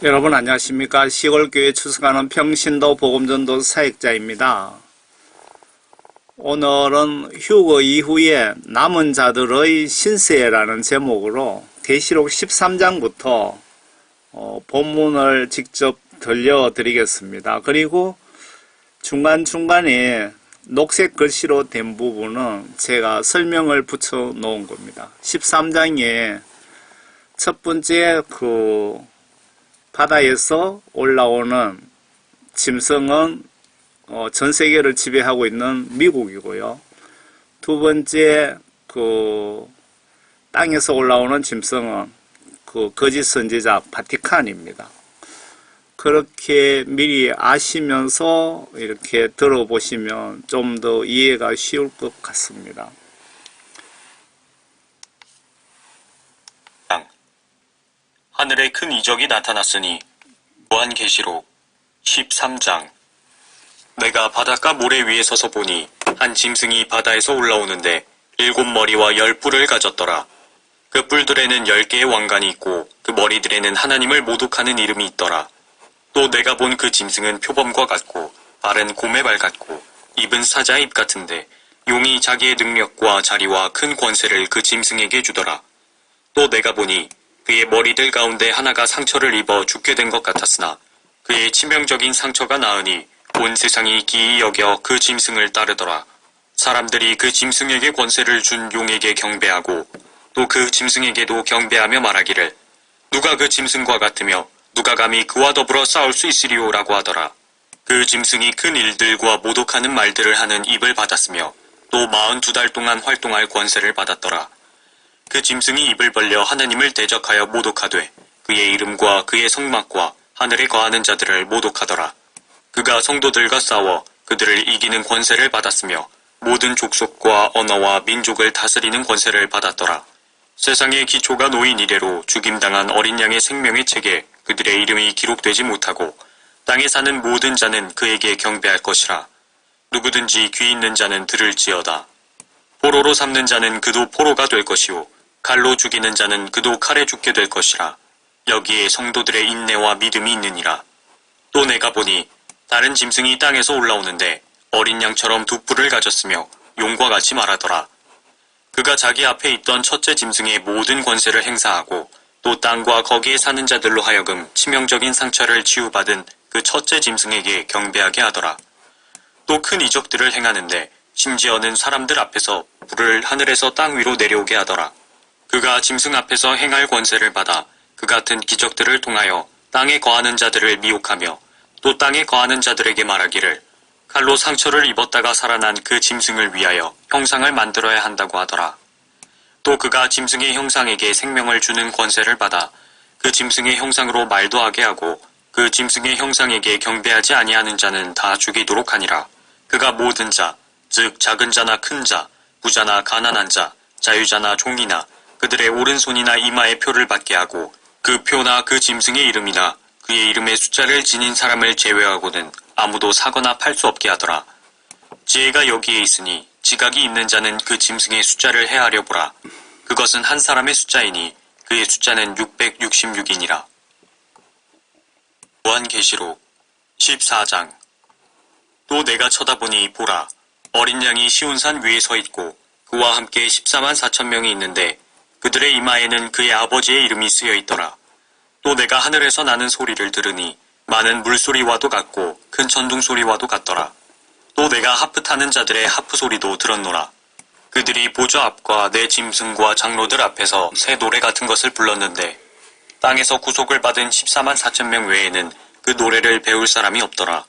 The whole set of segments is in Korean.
여러분 안녕하십니까. 시골교회 추석하는 평신도 복음전도 사역자입니다. 오늘은 휴거 이후에 남은 자들의 신세라는 제목으로 계시록 13장부터 본문을 직접 들려드리겠습니다. 그리고 중간중간에 녹색 글씨로 된 부분은 제가 설명을 붙여 놓은 겁니다. 13장에 첫 번째 바다에서 올라오는 짐승은 전 세계를 지배하고 있는 미국이고요. 두 번째 땅에서 올라오는 짐승은 거짓 선지자 바티칸입니다. 그렇게 미리 아시면서 이렇게 들어보시면 좀 더 이해가 쉬울 것 같습니다. 하늘에 큰 이적이 나타났으니 요한계시록 13장. 내가 바닷가 모래 위에 서서 보니 한 짐승이 바다에서 올라오는데 7머리와 10뿔을 가졌더라. 그 뿔들에는 10개의 왕관이 있고 그 머리들에는 하나님을 모독하는 이름이 있더라. 또 내가 본 그 짐승은 표범과 같고 발은 곰의 발 같고 입은 사자의 입 같은데 용이 자기의 능력과 자리와 큰 권세를 그 짐승에게 주더라. 또 내가 보니 그의 머리들 가운데 하나가 상처를 입어 죽게 된 것 같았으나 그의 치명적인 상처가 나으니 온 세상이 기이 여겨 그 짐승을 따르더라. 사람들이 그 짐승에게 권세를 준 용에게 경배하고 또 그 짐승에게도 경배하며 말하기를 누가 그 짐승과 같으며 누가 감히 그와 더불어 싸울 수 있으리요 라고 하더라. 그 짐승이 큰 일들과 모독하는 말들을 하는 입을 받았으며 또 42달 동안 활동할 권세를 받았더라. 그 짐승이 입을 벌려 하나님을 대적하여 모독하되 그의 이름과 그의 성막과 하늘에 거하는 자들을 모독하더라. 그가 성도들과 싸워 그들을 이기는 권세를 받았으며 모든 족속과 언어와 민족을 다스리는 권세를 받았더라. 세상의 기초가 놓인 이래로 죽임당한 어린 양의 생명의 책에 그들의 이름이 기록되지 못하고 땅에 사는 모든 자는 그에게 경배할 것이라. 누구든지 귀 있는 자는 들을지어다. 포로로 삼는 자는 그도 포로가 될 것이요 칼로 죽이는 자는 그도 칼에 죽게 될 것이라. 여기에 성도들의 인내와 믿음이 있느니라. 또 내가 보니 다른 짐승이 땅에서 올라오는데 어린 양처럼 두 뿔을 가졌으며 용과 같이 말하더라. 그가 자기 앞에 있던 첫째 짐승의 모든 권세를 행사하고 또 땅과 거기에 사는 자들로 하여금 치명적인 상처를 치유받은 그 첫째 짐승에게 경배하게 하더라. 또 큰 이적들을 행하는데 심지어는 사람들 앞에서 불을 하늘에서 땅 위로 내려오게 하더라. 그가 짐승 앞에서 행할 권세를 받아 그 같은 기적들을 통하여 땅에 거하는 자들을 미혹하며 또 땅에 거하는 자들에게 말하기를 칼로 상처를 입었다가 살아난 그 짐승을 위하여 형상을 만들어야 한다고 하더라. 또 그가 짐승의 형상에게 생명을 주는 권세를 받아 그 짐승의 형상으로 말도 하게 하고 그 짐승의 형상에게 경배하지 아니하는 자는 다 죽이도록 하니라. 그가 모든 자, 즉 작은 자나 큰 자, 부자나 가난한 자, 자유자나 종이나 그들의 오른손이나 이마에 표를 받게 하고 그 표나 그 짐승의 이름이나 그의 이름의 숫자를 지닌 사람을 제외하고는 아무도 사거나 팔 수 없게 하더라. 지혜가 여기에 있으니 지각이 있는 자는 그 짐승의 숫자를 헤아려 보라. 그것은 한 사람의 숫자이니 그의 숫자는 666이니라. 요한계시록 14장. 또 내가 쳐다보니 보라, 어린 양이 시온산 위에 서 있고 그와 함께 14만 4천 명이 있는데 그들의 이마에는 그의 아버지의 이름이 쓰여 있더라. 또 내가 하늘에서 나는 소리를 들으니 많은 물소리와도 같고 큰 천둥소리와도 같더라. 또 내가 하프 타는 자들의 하프 소리도 들었노라. 그들이 보좌 앞과 내 짐승과 장로들 앞에서 새 노래 같은 것을 불렀는데 땅에서 구속을 받은 14만 4천 명 외에는 그 노래를 배울 사람이 없더라.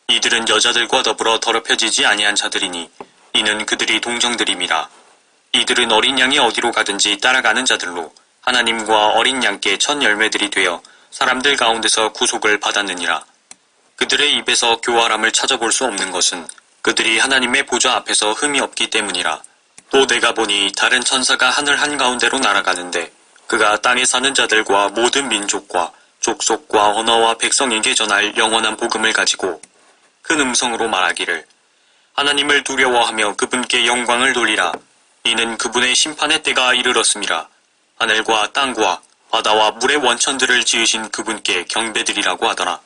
이들은 여자들과 더불어 더럽혀지지 아니한 자들이니 이는 그들이 동정들임이라. 이들은 어린 양이 어디로 가든지 따라가는 자들로 하나님과 어린 양께 첫 열매들이 되어 사람들 가운데서 구속을 받았느니라. 그들의 입에서 교활함을 찾아볼 수 없는 것은 그들이 하나님의 보좌 앞에서 흠이 없기 때문이라. 또 내가 보니 다른 천사가 하늘 한가운데로 날아가는데 그가 땅에 사는 자들과 모든 민족과 족속과 언어와 백성에게 전할 영원한 복음을 가지고 큰 음성으로 말하기를 하나님을 두려워하며 그분께 영광을 돌리라. 이는 그분의 심판의 때가 이르렀음이라. 하늘과 땅과 바다와 물의 원천들을 지으신 그분께 경배드리라고 하더라.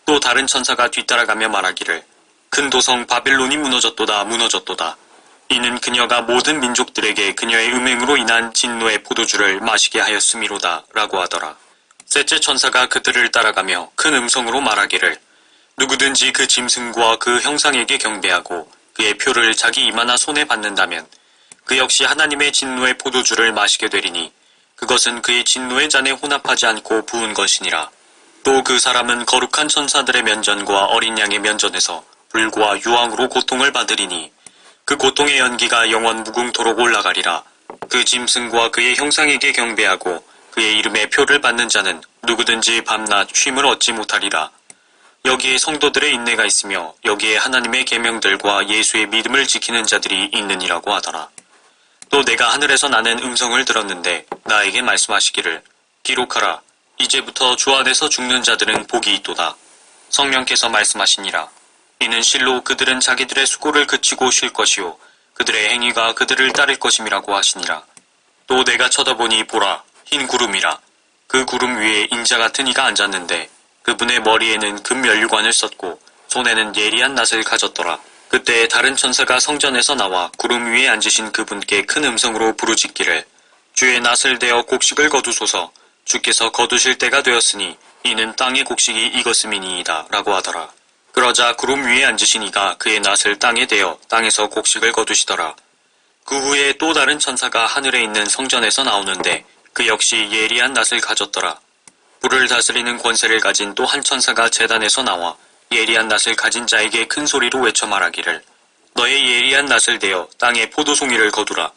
또 다른 천사가 뒤따라가며 말하기를 큰 도성 바벨론이 무너졌도다 무너졌도다. 이는 그녀가 모든 민족들에게 그녀의 음행으로 인한 진노의 포도주를 마시게 하였음이로다 라고 하더라. 셋째 천사가 그들을 따라가며 큰 음성으로 말하기를 누구든지 그 짐승과 그 형상에게 경배하고 그의 표를 자기 이마나 손에 받는다면 그 역시 하나님의 진노의 포도주를 마시게 되리니 그것은 그의 진노의 잔에 혼합하지 않고 부은 것이니라. 또 그 사람은 거룩한 천사들의 면전과 어린 양의 면전에서 불과 유황으로 고통을 받으리니 그 고통의 연기가 영원 무궁토록 올라가리라. 그 짐승과 그의 형상에게 경배하고 그의 이름의 표를 받는 자는 누구든지 밤낮 쉼을 얻지 못하리라. 여기에 성도들의 인내가 있으며 여기에 하나님의 계명들과 예수의 믿음을 지키는 자들이 있느니라고 하더라. 또 내가 하늘에서 나는 음성을 들었는데 나에게 말씀하시기를 기록하라. 이제부터 주 안에서 죽는 자들은 복이 있도다. 성령께서 말씀하시니라. 이는 실로 그들은 자기들의 수고를 그치고 쉴 것이요 그들의 행위가 그들을 따를 것임이라고 하시니라. 또 내가 쳐다보니 보라 흰 구름이라. 그 구름 위에 인자 같은 이가 앉았는데 그분의 머리에는 금면류관을 썼고 손에는 예리한 낫을 가졌더라. 그때 다른 천사가 성전에서 나와 구름 위에 앉으신 그분께 큰 음성으로 부르짖기를 주의 낫을 대어 곡식을 거두소서. 주께서 거두실 때가 되었으니 이는 땅의 곡식이 익었음이니이다 라고 하더라. 그러자 구름 위에 앉으신 이가 그의 낫을 땅에 대어 땅에서 곡식을 거두시더라. 그 후에 또 다른 천사가 하늘에 있는 성전에서 나오는데 그 역시 예리한 낫을 가졌더라. 불을 다스리는 권세를 가진 또 한 천사가 제단에서 나와 예리한 낫을 가진 자에게 큰 소리로 외쳐 말하기를 너의 예리한 낫을 대어 땅에 포도송이를 거두라.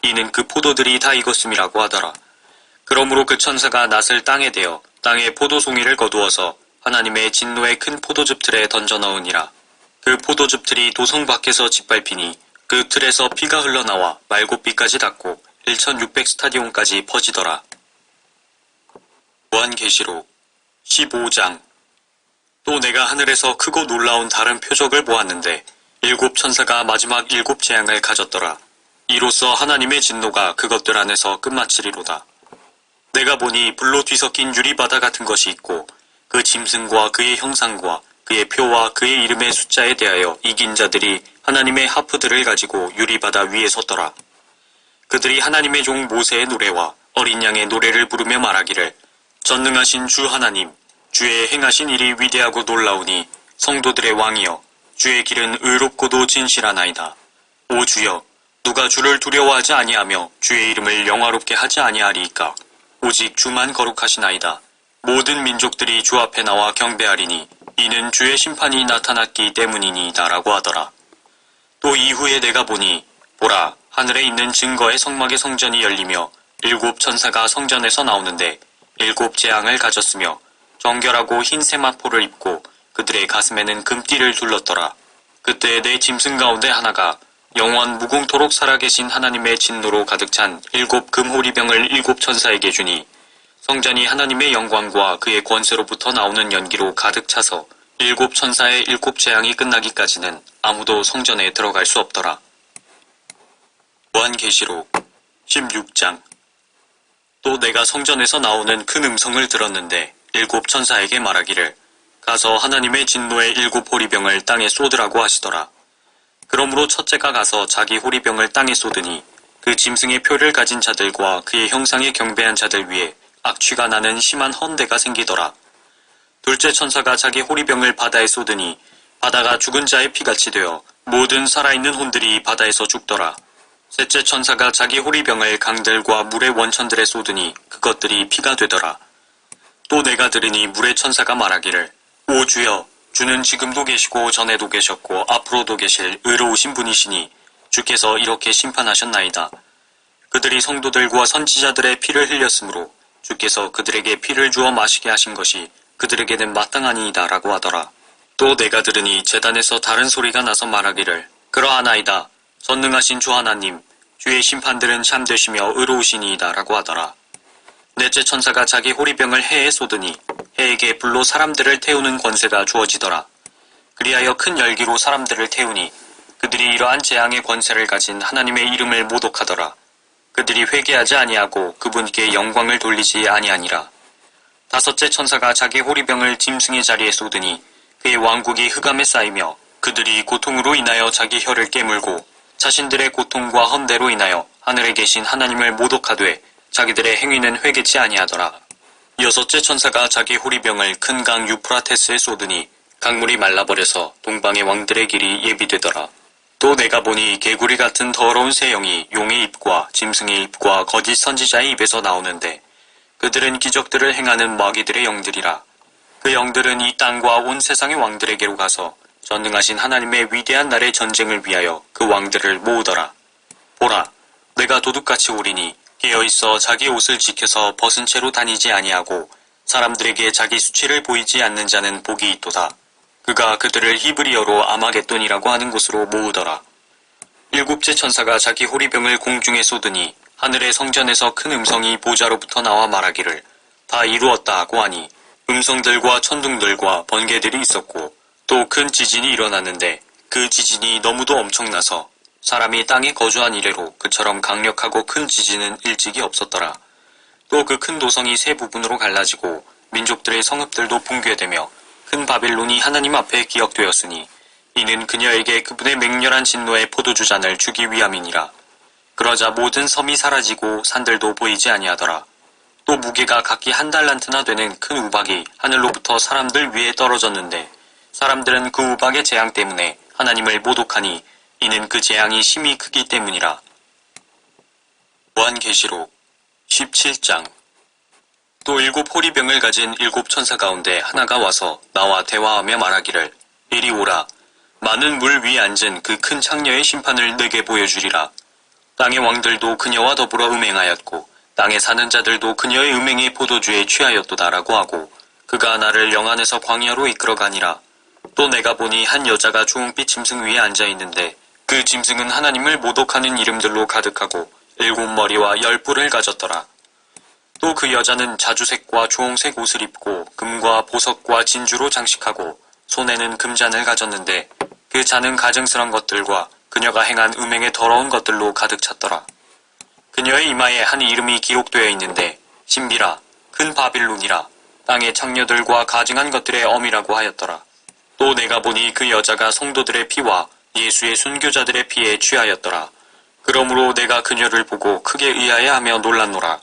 이는 그 포도들이 다 익었음이라고 하더라. 그러므로 그 천사가 낫을 땅에 대어 땅에 포도송이를 거두어서 하나님의 진노의 큰 포도즙 틀에 던져 넣으니라. 그 포도즙 틀이 도성 밖에서 짓밟히니 그 틀에서 피가 흘러나와 말곶비까지 닿고 1600 스타디온까지 퍼지더라. 요한계시록 15장. 또 내가 하늘에서 크고 놀라운 다른 표적을 보았는데 일곱 천사가 마지막 일곱 재앙을 가졌더라. 이로써 하나님의 진노가 그것들 안에서 끝마치리로다. 내가 보니 불로 뒤섞인 유리바다 같은 것이 있고 그 짐승과 그의 형상과 그의 표와 그의 이름의 숫자에 대하여 이긴 자들이 하나님의 하프들을 가지고 유리바다 위에 섰더라. 그들이 하나님의 종 모세의 노래와 어린 양의 노래를 부르며 말하기를 전능하신 주 하나님, 주의 행하신 일이 위대하고 놀라우니 성도들의 왕이여, 주의 길은 의롭고도 진실하나이다. 오 주여, 누가 주를 두려워하지 아니하며 주의 이름을 영화롭게 하지 아니하리이까. 오직 주만 거룩하시나이다. 모든 민족들이 주 앞에 나와 경배하리니 이는 주의 심판이 나타났기 때문이니이다 라고 하더라. 또 이후에 내가 보니 보라 하늘에 있는 증거의 성막의 성전이 열리며 일곱 천사가 성전에서 나오는데 일곱 재앙을 가졌으며 정결하고 흰 세마포를 입고 그들의 가슴에는 금띠를 둘렀더라. 그때 내 짐승 가운데 하나가 영원 무궁토록 살아계신 하나님의 진노로 가득 찬 일곱 금호리병을 일곱 천사에게 주니 성전이 하나님의 영광과 그의 권세로부터 나오는 연기로 가득 차서 일곱 천사의 일곱 재앙이 끝나기까지는 아무도 성전에 들어갈 수 없더라. 요한계시록 16장. 또 내가 성전에서 나오는 큰 음성을 들었는데 일곱 천사에게 말하기를 가서 하나님의 진노의 일곱 호리병을 땅에 쏟으라고 하시더라. 그러므로 첫째가 가서 자기 호리병을 땅에 쏟으니 그 짐승의 표를 가진 자들과 그의 형상에 경배한 자들 위에 악취가 나는 심한 헌대가 생기더라. 둘째 천사가 자기 호리병을 바다에 쏟으니 바다가 죽은 자의 피같이 되어 모든 살아있는 혼들이 바다에서 죽더라. 셋째 천사가 자기 호리병을 강들과 물의 원천들에 쏟으니 그것들이 피가 되더라. 또 내가 들으니 물의 천사가 말하기를 오 주여, 주는 지금도 계시고 전에도 계셨고 앞으로도 계실 의로우신 분이시니 주께서 이렇게 심판하셨나이다. 그들이 성도들과 선지자들의 피를 흘렸으므로 주께서 그들에게 피를 주어 마시게 하신 것이 그들에게는 마땅하니이다 라고 하더라. 또 내가 들으니 제단에서 다른 소리가 나서 말하기를 그러하나이다. 전능하신 주 하나님, 주의 심판들은 참되시며 의로우시니이다 라고 하더라. 넷째 천사가 자기 호리병을 해에 쏟으니 해에게 불로 사람들을 태우는 권세가 주어지더라. 그리하여 큰 열기로 사람들을 태우니 그들이 이러한 재앙의 권세를 가진 하나님의 이름을 모독하더라. 그들이 회개하지 아니하고 그분께 영광을 돌리지 아니하니라. 다섯째 천사가 자기 호리병을 짐승의 자리에 쏟으니 그의 왕국이 흑암에 쌓이며 그들이 고통으로 인하여 자기 혀를 깨물고 자신들의 고통과 헌대로 인하여 하늘에 계신 하나님을 모독하되 자기들의 행위는 회개치 아니하더라. 여섯째 천사가 자기 호리병을 큰 강 유프라테스에 쏟으니 강물이 말라버려서 동방의 왕들의 길이 예비되더라. 또 내가 보니 개구리 같은 더러운 새 영이 용의 입과 짐승의 입과 거짓 선지자의 입에서 나오는데 그들은 기적들을 행하는 마귀들의 영들이라. 그 영들은 이 땅과 온 세상의 왕들에게로 가서 전능하신 하나님의 위대한 날의 전쟁을 위하여 그 왕들을 모으더라. 보라, 내가 도둑같이 오리니 깨어있어 자기 옷을 지켜서 벗은 채로 다니지 아니하고 사람들에게 자기 수치를 보이지 않는 자는 복이 있도다. 그가 그들을 히브리어로 아마겟돈이라고 하는 곳으로 모으더라. 일곱째 천사가 자기 호리병을 공중에 쏟으니 하늘의 성전에서 큰 음성이 보좌로부터 나와 말하기를 다 이루었다 하고 하니 음성들과 천둥들과 번개들이 있었고 또 큰 지진이 일어났는데 그 지진이 너무도 엄청나서 사람이 땅에 거주한 이래로 그처럼 강력하고 큰 지진은 일찍이 없었더라. 또 그 큰 도성이 세 부분으로 갈라지고 민족들의 성읍들도 붕괴되며 큰 바빌론이 하나님 앞에 기억되었으니 이는 그녀에게 그분의 맹렬한 진노의 포도주잔을 주기 위함이니라. 그러자 모든 섬이 사라지고 산들도 보이지 아니하더라. 또 무게가 각기 1달란트나 되는 큰 우박이 하늘로부터 사람들 위에 떨어졌는데 사람들은 그 우박의 재앙 때문에 하나님을 모독하니 이는 그 재앙이 심히 크기 때문이라. 요한계시록 17장. 또 7 호리병을 가진 7 천사 가운데 하나가 와서 나와 대화하며 말하기를 이리 오라. 많은 물 위에 앉은 그 큰 창녀의 심판을 내게 보여주리라. 땅의 왕들도 그녀와 더불어 음행하였고 땅에 사는 자들도 그녀의 음행의 포도주에 취하였도다라고 하고 그가 나를 영안에서 광야로 이끌어가니라. 또 내가 보니 한 여자가 주홍빛 짐승 위에 앉아있는데 그 짐승은 하나님을 모독하는 이름들로 가득하고 7 머리와 10 뿔을 가졌더라. 또 그 여자는 자주색과 주홍색 옷을 입고 금과 보석과 진주로 장식하고 손에는 금잔을 가졌는데 그 잔은 가증스런 것들과 그녀가 행한 음행의 더러운 것들로 가득 찼더라. 그녀의 이마에 한 이름이 기록되어 있는데 신비라, 큰 바빌론이라, 땅의 창녀들과 가증한 것들의 엄이라고 하였더라. 또 내가 보니 그 여자가 성도들의 피와 예수의 순교자들의 피에 취하였더라. 그러므로 내가 그녀를 보고 크게 의아해하며 놀랐노라.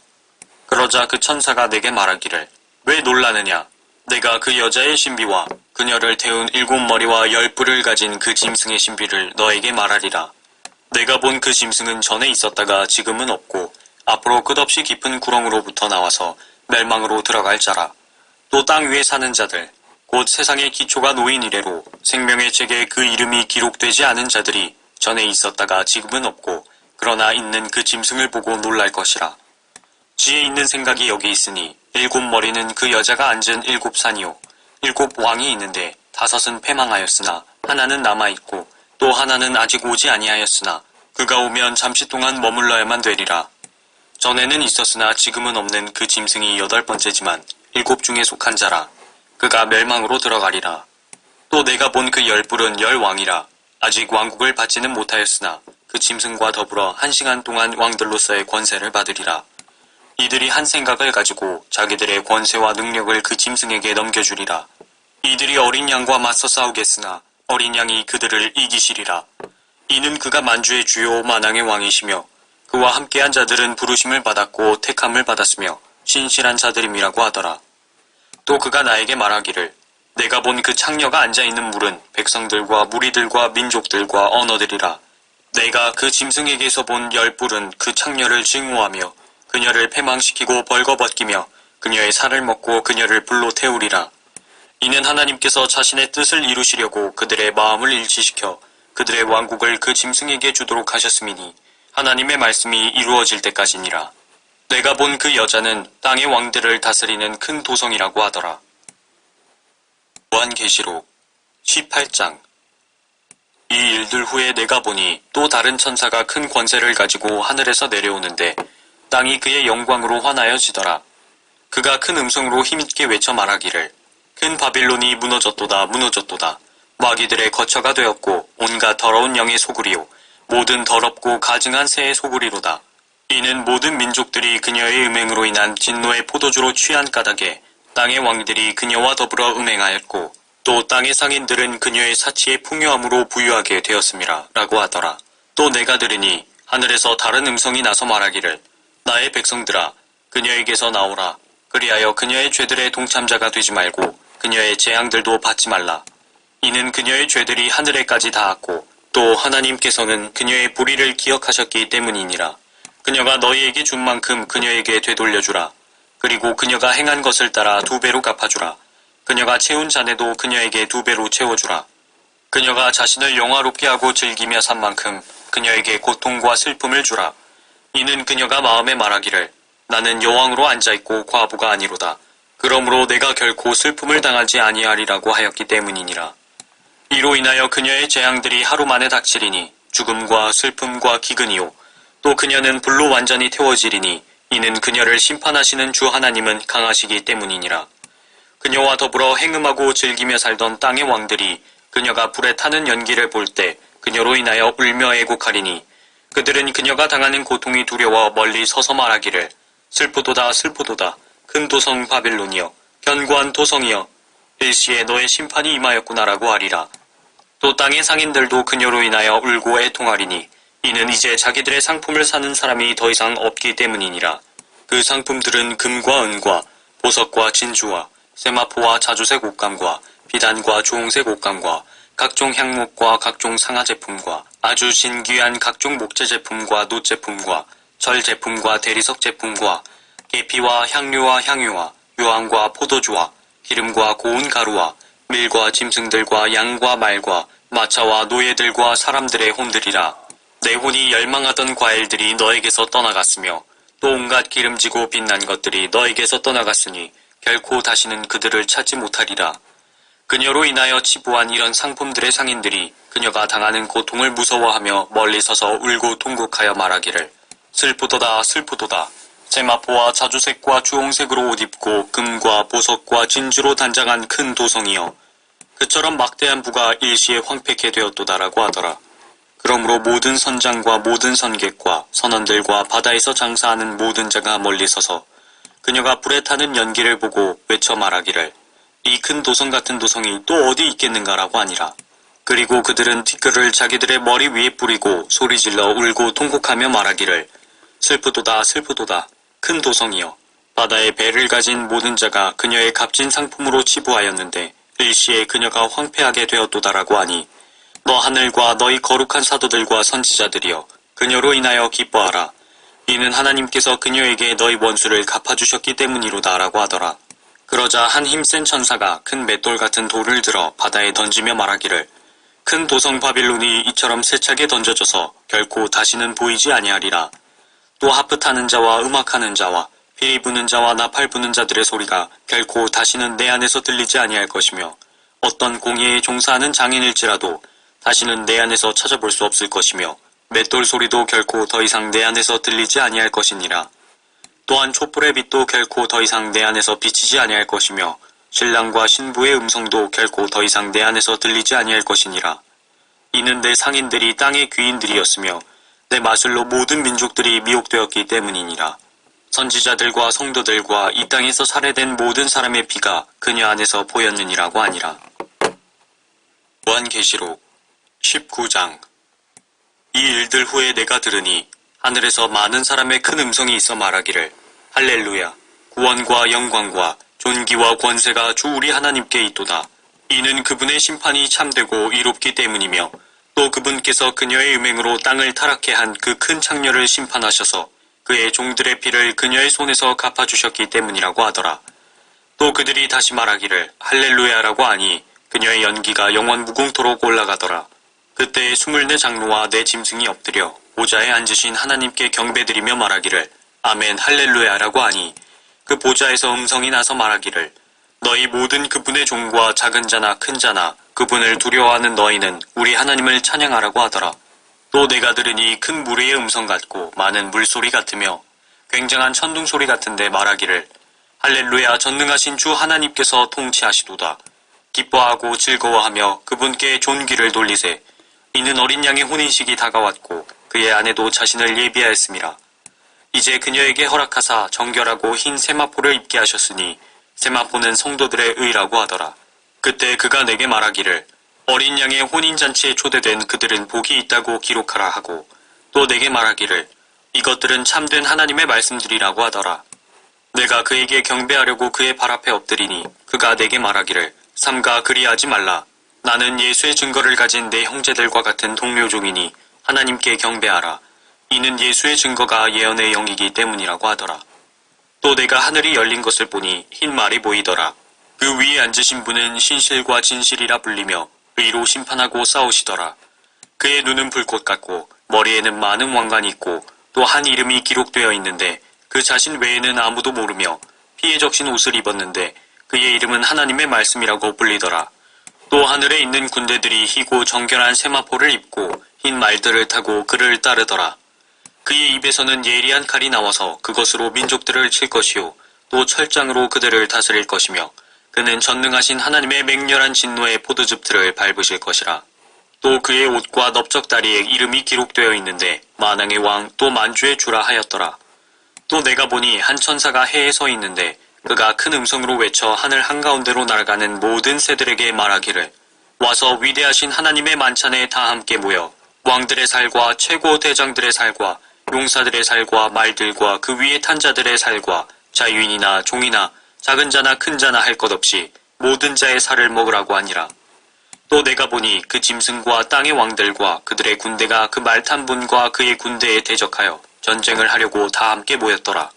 그러자 그 천사가 내게 말하기를 왜 놀라느냐? 내가 그 여자의 신비와 그녀를 태운 7 머리와 10 뿔을 가진 그 짐승의 신비를 너에게 말하리라. 내가 본 그 짐승은 전에 있었다가 지금은 없고 앞으로 끝없이 깊은 구렁으로부터 나와서 멸망으로 들어갈 자라. 또 땅 위에 사는 자들 곧 세상의 기초가 놓인 이래로 생명의 책에 그 이름이 기록되지 않은 자들이 전에 있었다가 지금은 없고 그러나 있는 그 짐승을 보고 놀랄 것이라. 지혜 있는 생각이 여기 있으니 7 머리는 그 여자가 앉은 7 산이요 7 왕이 있는데 5은 패망하였으나 하나는 남아있고 또 하나는 아직 오지 아니하였으나 그가 오면 잠시 동안 머물러야만 되리라. 전에는 있었으나 지금은 없는 그 짐승이 8번째지만 7 중에 속한 자라. 그가 멸망으로 들어가리라. 또 내가 본 그 10 뿔은 10 왕이라. 아직 왕국을 받지는 못하였으나 그 짐승과 더불어 1시간 동안 왕들로서의 권세를 받으리라. 이들이 한 생각을 가지고 자기들의 권세와 능력을 그 짐승에게 넘겨주리라. 이들이 어린 양과 맞서 싸우겠으나 어린 양이 그들을 이기시리라. 이는 그가 만주의 주요 만왕의 왕이시며 그와 함께한 자들은 부르심을 받았고 택함을 받았으며 신실한 자들임이라고 하더라. 또 그가 나에게 말하기를 내가 본 그 창녀가 앉아있는 물은 백성들과 무리들과 민족들과 언어들이라. 내가 그 짐승에게서 본 10 뿔은 그 창녀를 증오하며 그녀를 패망시키고 벌거벗기며 그녀의 살을 먹고 그녀를 불로 태우리라. 이는 하나님께서 자신의 뜻을 이루시려고 그들의 마음을 일치시켜 그들의 왕국을 그 짐승에게 주도록 하셨음이니 하나님의 말씀이 이루어질 때까지니라. 내가 본 그 여자는 땅의 왕들을 다스리는 큰 도성이라고 하더라. 요한계시록 18장. 이 일들 후에 내가 보니 또 다른 천사가 큰 권세를 가지고 하늘에서 내려오는데 땅이 그의 영광으로 환하여지더라. 그가 큰 음성으로 힘있게 외쳐 말하기를 큰 바빌론이 무너졌도다 무너졌도다. 마귀들의 거처가 되었고 온갖 더러운 영의 소굴이요 모든 더럽고 가증한 새의 소굴이로다. 이는 모든 민족들이 그녀의 음행으로 인한 진노의 포도주로 취한 까닭에 땅의 왕들이 그녀와 더불어 음행하였고 또 땅의 상인들은 그녀의 사치의 풍요함으로 부유하게 되었음이라 라고 하더라. 또 내가 들으니 하늘에서 다른 음성이 나서 말하기를 나의 백성들아 그녀에게서 나오라. 그리하여 그녀의 죄들의 동참자가 되지 말고 그녀의 재앙들도 받지 말라. 이는 그녀의 죄들이 하늘에까지 닿았고 또 하나님께서는 그녀의 불의를 기억하셨기 때문이니라. 그녀가 너희에게 준 만큼 그녀에게 되돌려주라. 그리고 그녀가 행한 것을 따라 2배로 갚아주라. 그녀가 채운 잔에도 그녀에게 2배로 채워주라. 그녀가 자신을 영화롭게 하고 즐기며 산 만큼 그녀에게 고통과 슬픔을 주라. 이는 그녀가 마음에 말하기를 나는 여왕으로 앉아있고 과부가 아니로다. 그러므로 내가 결코 슬픔을 당하지 아니하리라고 하였기 때문이니라. 이로 인하여 그녀의 재앙들이 하루 만에 닥치리니 죽음과 슬픔과 기근이요 또 그녀는 불로 완전히 태워지리니 이는 그녀를 심판하시는 주 하나님은 강하시기 때문이니라. 그녀와 더불어 행음하고 즐기며 살던 땅의 왕들이 그녀가 불에 타는 연기를 볼 때 그녀로 인하여 울며 애곡하리니 그들은 그녀가 당하는 고통이 두려워 멀리 서서 말하기를 슬프도다 슬프도다 큰 도성 바빌론이여 견고한 도성이여 일시에 너의 심판이 임하였구나라고 하리라. 또 땅의 상인들도 그녀로 인하여 울고 애통하리니 이는 이제 자기들의 상품을 사는 사람이 더 이상 없기 때문이니라. 그 상품들은 금과 은과 보석과 진주와 세마포와 자주색 옷감과 비단과 주홍색 옷감과 각종 향목과 각종 상하 제품과 아주 신귀한 각종 목재 제품과 놋 제품과 절 제품과 대리석 제품과 계피와 향료와 향유와 유황과 포도주와 기름과 고운 가루와 밀과 짐승들과 양과 말과 마차와 노예들과 사람들의 혼들이라. 내 혼이 열망하던 과일들이 너에게서 떠나갔으며 또 온갖 기름지고 빛난 것들이 너에게서 떠나갔으니 결코 다시는 그들을 찾지 못하리라. 그녀로 인하여 치부한 이런 상품들의 상인들이 그녀가 당하는 고통을 무서워하며 멀리 서서 울고 통곡하여 말하기를 슬프도다 슬프도다. 세마포와 자주색과 주홍색으로 옷 입고 금과 보석과 진주로 단장한 큰 도성이여 그처럼 막대한 부가 일시에 황폐케 되었도다라고 하더라. 그러므로 모든 선장과 모든 선객과 선원들과 바다에서 장사하는 모든 자가 멀리 서서 그녀가 불에 타는 연기를 보고 외쳐 말하기를 이 큰 도성 같은 도성이 또 어디 있겠는가라고 하니라. 그리고 그들은 티끌을 자기들의 머리 위에 뿌리고 소리질러 울고 통곡하며 말하기를 슬프도다 슬프도다 큰 도성이여 바다에 배를 가진 모든 자가 그녀의 값진 상품으로 치부하였는데 일시에 그녀가 황폐하게 되었도다라고 하니 너 하늘과 너희 거룩한 사도들과 선지자들이여 그녀로 인하여 기뻐하라. 이는 하나님께서 그녀에게 너희 원수를 갚아주셨기 때문이로다라고 하더라. 그러자 한 힘센 천사가 큰 맷돌 같은 돌을 들어 바다에 던지며 말하기를 큰 도성 바빌론이 이처럼 세차게 던져져서 결코 다시는 보이지 아니하리라. 또 하프 타는 자와 음악하는 자와 피리 부는 자와 나팔 부는 자들의 소리가 결코 다시는 내 안에서 들리지 아니할 것이며 어떤 공예에 종사하는 장인일지라도 다시는 내 안에서 찾아볼 수 없을 것이며 맷돌 소리도 결코 더 이상 내 안에서 들리지 아니할 것이니라. 또한 촛불의 빛도 결코 더 이상 내 안에서 비치지 아니할 것이며 신랑과 신부의 음성도 결코 더 이상 내 안에서 들리지 아니할 것이니라. 이는 내 상인들이 땅의 귀인들이었으며 내 마술로 모든 민족들이 미혹되었기 때문이니라. 선지자들과 성도들과 이 땅에서 살해된 모든 사람의 피가 그녀 안에서 보였느니라고 하니라. 요한계시록 19장. 이 일들 후에 내가 들으니 하늘에서 많은 사람의 큰 음성이 있어 말하기를 할렐루야 구원과 영광과 존귀와 권세가 주 우리 하나님께 있도다. 이는 그분의 심판이 참되고 이롭기 때문이며 또 그분께서 그녀의 음행으로 땅을 타락해 한 그 큰 창녀를 심판하셔서 그의 종들의 피를 그녀의 손에서 갚아주셨기 때문이라고 하더라. 또 그들이 다시 말하기를 할렐루야라고 하니 그녀의 연기가 영원 무궁토록 올라가더라. 그때에 24 장로와 네 짐승이 엎드려 보좌에 앉으신 하나님께 경배드리며 말하기를 아멘 할렐루야라고 하니 그 보좌에서 음성이 나서 말하기를 너희 모든 그분의 종과 작은 자나 큰 자나 그분을 두려워하는 너희는 우리 하나님을 찬양하라고 하더라. 또 내가 들으니 큰 무리의 음성 같고 많은 물소리 같으며 굉장한 천둥 소리 같은데 말하기를 할렐루야 전능하신 주 하나님께서 통치하시도다. 기뻐하고 즐거워하며 그분께 존귀를 돌리세. 이는 어린 양의 혼인식이 다가왔고 그의 아내도 자신을 예비하였음이라. 이제 그녀에게 허락하사 정결하고 흰 세마포를 입게 하셨으니 세마포는 성도들의 의라고 하더라. 그때 그가 내게 말하기를 어린 양의 혼인잔치에 초대된 그들은 복이 있다고 기록하라 하고 또 내게 말하기를 이것들은 참된 하나님의 말씀들이라고 하더라. 내가 그에게 경배하려고 그의 발 앞에 엎드리니 그가 내게 말하기를 삼가 그리하지 말라. 나는 예수의 증거를 가진 내 형제들과 같은 동료종이니 하나님께 경배하라. 이는 예수의 증거가 예언의 영이기 때문이라고 하더라. 또 내가 하늘이 열린 것을 보니 흰 말이 보이더라. 그 위에 앉으신 분은 신실과 진실이라 불리며 의로 심판하고 싸우시더라. 그의 눈은 불꽃 같고 머리에는 많은 왕관이 있고 또 한 이름이 기록되어 있는데 그 자신 외에는 아무도 모르며 피에 적신 옷을 입었는데 그의 이름은 하나님의 말씀이라고 불리더라. 또 하늘에 있는 군대들이 희고 정결한 세마포를 입고 흰 말들을 타고 그를 따르더라. 그의 입에서는 예리한 칼이 나와서 그것으로 민족들을 칠 것이요 또 철장으로 그들을 다스릴 것이며 그는 전능하신 하나님의 맹렬한 진노의 포도즙들을 밟으실 것이라. 또 그의 옷과 넓적다리에 이름이 기록되어 있는데 만왕의 왕 또 만주의 주라 하였더라. 또 내가 보니 한 천사가 해에 서 있는데 그가 큰 음성으로 외쳐 하늘 한가운데로 날아가는 모든 새들에게 말하기를 와서 위대하신 하나님의 만찬에 다 함께 모여 왕들의 살과 최고 대장들의 살과 용사들의 살과 말들과 그 위에 탄 자들의 살과 자유인이나 종이나 작은 자나 큰 자나 할 것 없이 모든 자의 살을 먹으라고 하니라. 또 내가 보니 그 짐승과 땅의 왕들과 그들의 군대가 그 말 탄 분과 그의 군대에 대적하여 전쟁을 하려고 다 함께 모였더라.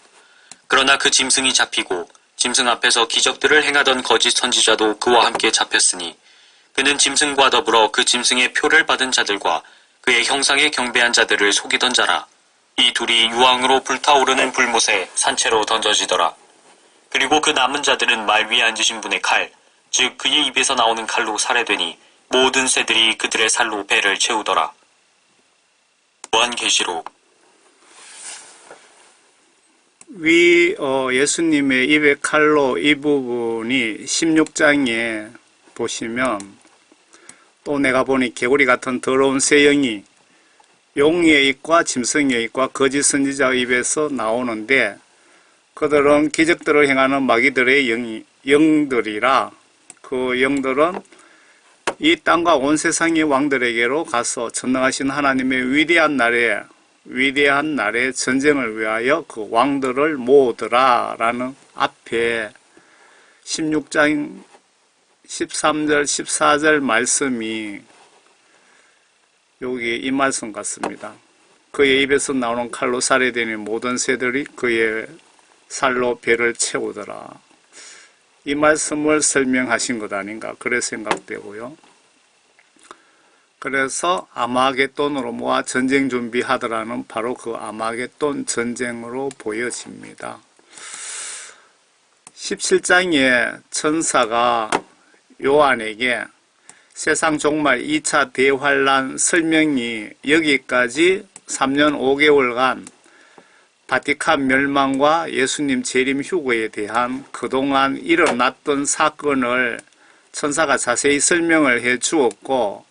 그러나 그 짐승이 잡히고 짐승 앞에서 기적들을 행하던 거짓 선지자도 그와 함께 잡혔으니 그는 짐승과 더불어 그 짐승의 표를 받은 자들과 그의 형상에 경배한 자들을 속이던 자라. 이 둘이 유황으로 불타오르는 불못에 산채로 던져지더라. 그리고 그 남은 자들은 말 위에 앉으신 분의 칼, 즉 그의 입에서 나오는 칼로 살해되니 모든 새들이 그들의 살로 배를 채우더라. 요한계시록 예수님의 입의 칼로 이 부분이 16장에 보시면 또 내가 보니 개구리 같은 더러운 새 영이 용의 입과 짐승의 입과 거짓 선지자 입에서 나오는데 그들은 기적들을 행하는 마귀들의 영들이라 그 영들은 이 땅과 온 세상의 왕들에게로 가서 전능하신 하나님의 위대한 날에 전쟁을 위하여 그 왕들을 모으더라 라는 앞에 16장 13절 14절 말씀이 여기 이 말씀 같습니다. 그의 입에서 나오는 칼로 살해되는 모든 새들이 그의 살로 배를 채우더라. 이 말씀을 설명하신 것 아닌가 그래 생각되고요. 그래서 아마겟돈으로 모아 전쟁 준비하더라는 바로 그 아마겟돈 전쟁으로 보여집니다. 17장에 천사가 요한에게 세상 종말 2차 대환란 설명이 여기까지 3년 5개월간 바티칸 멸망과 예수님 재림 휴거에 대한 그동안 일어났던 사건을 천사가 자세히 설명을 해 주었고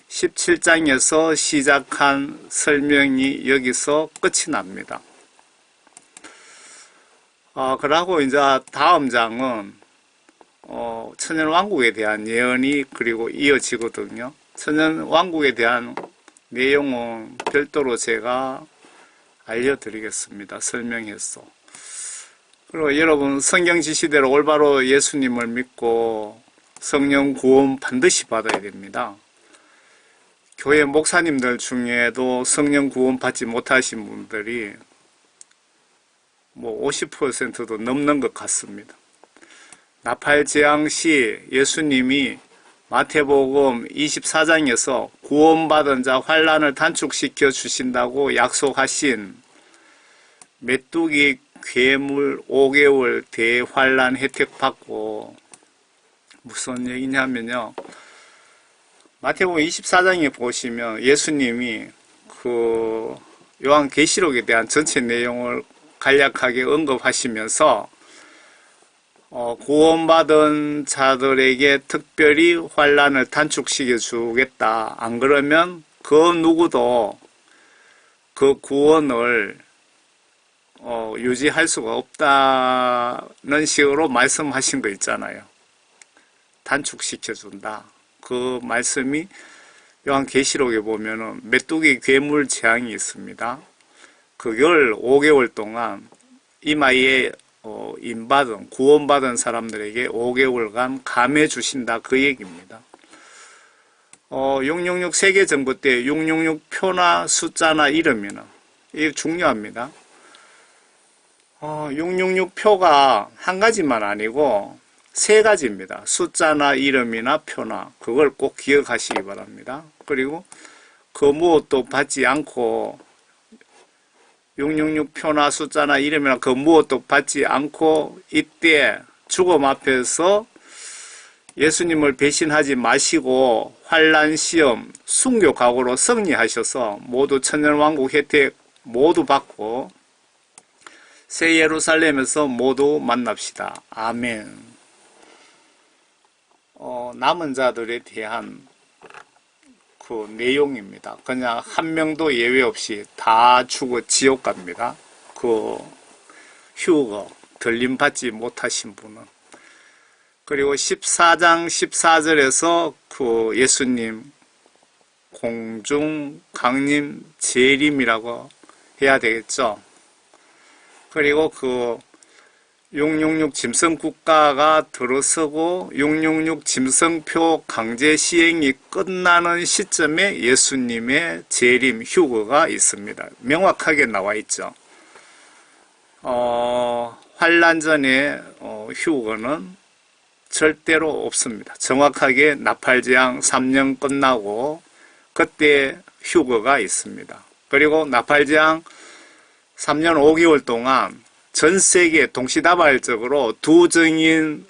17장에서 시작한 설명이 여기서 끝이 납니다. 그러고 이제 다음 장은 천년왕국에 대한 예언이 그리고 이어지거든요. 천년왕국에 대한 내용은 별도로 제가 알려드리겠습니다. 설명해서. 그리고 여러분 성경 지시대로 올바로 예수님을 믿고 성령 구원 반드시 받아야 됩니다. 교회 목사님들 중에도 성령 구원 받지 못하신 분들이 50%도 넘는 것 같습니다. 나팔 재앙 시 예수님이 마태복음 24장에서 구원받은 자 환난을 단축시켜 주신다고 약속하신 메뚜기 괴물 5개월 대환난 혜택 받고 무슨 얘기냐면요. 마태복음 24장에 보시면 예수님이 그 요한계시록에 대한 전체 내용을 간략하게 언급하시면서 구원받은 자들에게 특별히 환난을 단축시켜 주겠다. 안 그러면 그 누구도 그 구원을 유지할 수가 없다는 식으로 말씀하신 거 있잖아요. 단축시켜준다. 그 말씀이 요한계시록에 보면은 메뚜기 괴물 재앙이 있습니다. 그걸 5개월 동안 이마에 구원받은 사람들에게 5개월간 감해 주신다. 그 얘기입니다. 666 세계정부 때 666 표나 숫자나 이름이나 이게 중요합니다. 666 표가 한 가지만 아니고 세 가지입니다. 숫자나 이름이나 표나 그걸 꼭 기억하시기 바랍니다. 그리고 그 무엇도 받지 않고 666 표나 숫자나 이름이나 그 무엇도 받지 않고 이때 죽음 앞에서 예수님을 배신하지 마시고 환난 시험 순교 각오로 승리하셔서 모두 천년왕국 혜택 모두 받고 새 예루살렘에서 모두 만납시다. 아멘. 남은 자들에 대한 그 내용입니다. 그냥 한 명도 예외 없이 다 죽어 지옥 갑니다. 그 휴거 들림받지 못하신 분은. 그리고 14장 14절에서 그 예수님 공중 강림 재림이라고 해야 되겠죠. 그리고 그 666 짐승 국가가 들어서고 666 짐승표 강제 시행이 끝나는 시점에 예수님의 재림 휴거가 있습니다. 명확하게 나와 있죠. 환난 전에 휴거는 절대로 없습니다. 정확하게 나팔재앙 3년 끝나고 그때 휴거가 있습니다. 그리고 나팔재앙 3년 5개월 동안 전 세계 동시다발적으로 두 증인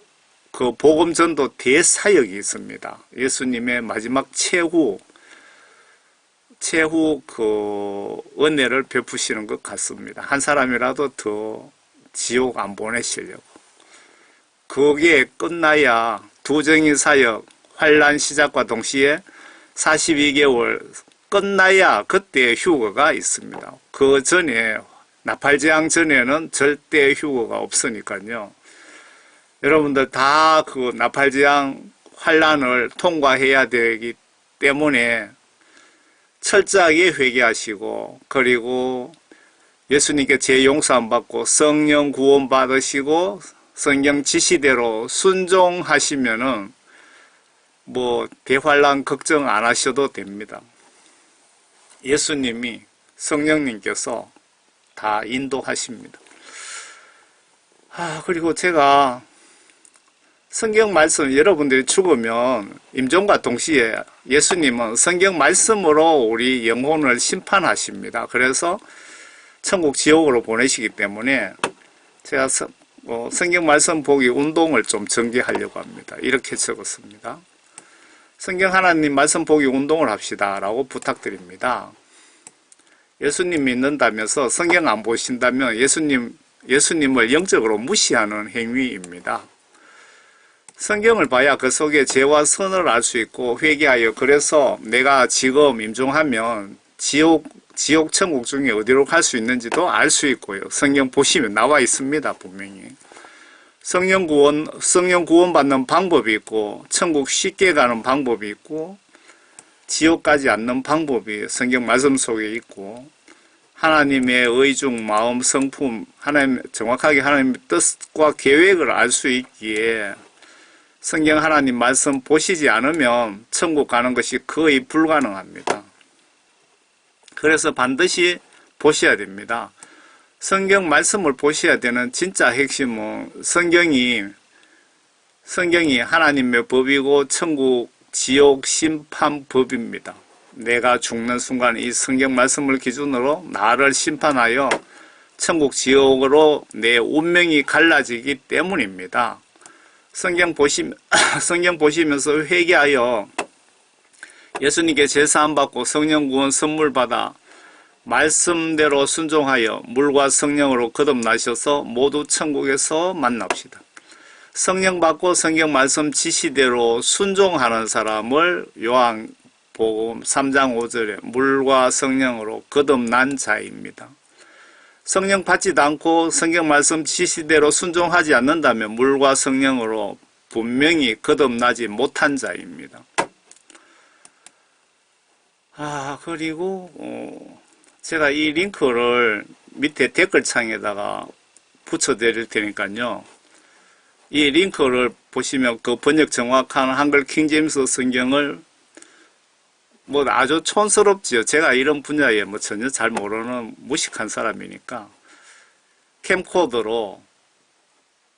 그 복음 전도 대사역이 있습니다. 예수님의 마지막 최후 그 은혜를 베푸시는 것 같습니다. 한 사람이라도 더 지옥 안 보내시려고. 그게 끝나야 두 증인 사역 환난 시작과 동시에 42개월 끝나야 그때 휴거가 있습니다. 그 전에 나팔재앙 전에는 절대 휴거가 없으니까요. 여러분들 다 그 나팔재앙 환난을 통과해야 되기 때문에 철저하게 회개하시고 그리고 예수님께 죄 용서함 받고 성령 구원 받으시고 성경 지시대로 순종하시면은 뭐 대환난 걱정 안 하셔도 됩니다. 예수님이 성령님께서 다 인도하십니다. 그리고 제가 성경 말씀 여러분들이 죽으면 임종과 동시에 예수님은 성경 말씀으로 우리 영혼을 심판하십니다. 그래서 천국 지옥으로 보내시기 때문에 제가 성경 말씀 보기 운동을 좀 전개하려고 합니다. 이렇게 적었습니다. 성경 하나님 말씀 보기 운동을 합시다 라고 부탁드립니다. 예수님 믿는다면서 성경 안 보신다면 예수님을 영적으로 무시하는 행위입니다. 성경을 봐야 그 속에 죄와 선을 알 수 있고 회개하여 그래서 내가 지금 임종하면 지옥 천국 중에 어디로 갈 수 있는지도 알 수 있고요. 성경 보시면 나와 있습니다. 분명히. 성령 구원 받는 방법이 있고 천국 쉽게 가는 방법이 있고 지옥 가지 않는 방법이 성경 말씀 속에 있고 하나님의 의중, 마음, 성품, 정확하게 하나님의 뜻과 계획을 알 수 있기에 성경 하나님 말씀 보시지 않으면 천국 가는 것이 거의 불가능합니다. 그래서 반드시 보셔야 됩니다. 성경 말씀을 보셔야 되는 진짜 핵심은 성경이 하나님의 법이고 천국, 지옥, 심판법입니다. 내가 죽는 순간 이 성경 말씀을 기준으로 나를 심판하여 천국, 지옥으로 내 운명이 갈라지기 때문입니다. 성경 보시면서 회개하여 예수님께 제사함 받고 성령 구원 선물 받아 말씀대로 순종하여 물과 성령으로 거듭나셔서 모두 천국에서 만납시다. 성령 받고 성경 말씀 지시대로 순종하는 사람을 요한복음 3장 5절에 물과 성령으로 거듭난 자입니다. 성령 받지도 않고 성경 말씀 지시대로 순종하지 않는다면 물과 성령으로 분명히 거듭나지 못한 자입니다. 그리고 제가 이 링크를 밑에 댓글창에다가 붙여드릴 테니까요. 이 링크를 보시면 그 번역 정확한 한글 킹제임스 성경을 뭐 아주 촌스럽지요. 제가 이런 분야에 뭐 전혀 잘 모르는 무식한 사람이니까 캠코더로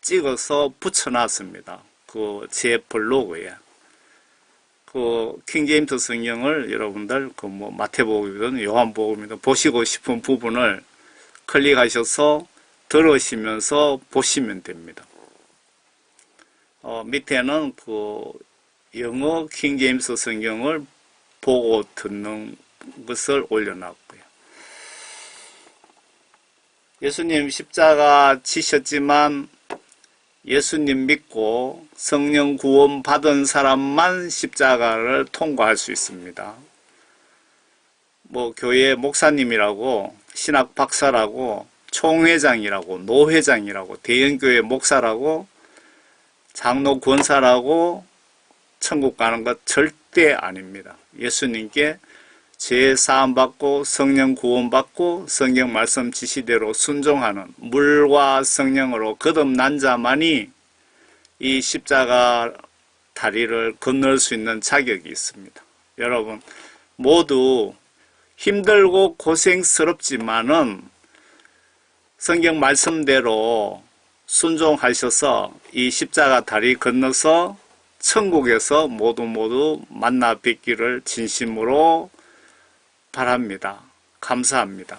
찍어서 붙여놨습니다. 그 제 블로그에. 그 킹제임스 성경을 여러분들 그 뭐 마태복음이든 요한복음이든 보시고 싶은 부분을 클릭하셔서 들으시면서 보시면 됩니다. 밑에는 그 영어 킹제임스 성경을 보고 듣는 것을 올려놨고요. 예수님 십자가 지셨지만 예수님 믿고 성령 구원 받은 사람만 십자가를 통과할 수 있습니다. 뭐 교회 목사님이라고 신학 박사라고 총회장이라고 노회장이라고 대형교회 목사라고 장로 권사라고 천국 가는 것 절대 아닙니다. 예수님께 죄 사함 받고 성령 구원 받고 성경 말씀 지시대로 순종하는 물과 성령으로 거듭난 자만이 이 십자가 다리를 건널 수 있는 자격이 있습니다. 여러분 모두 힘들고 고생스럽지만은 성경 말씀대로 순종하셔서 이 십자가 다리 건너서 천국에서 모두 만나 뵙기를 진심으로 바랍니다. 감사합니다.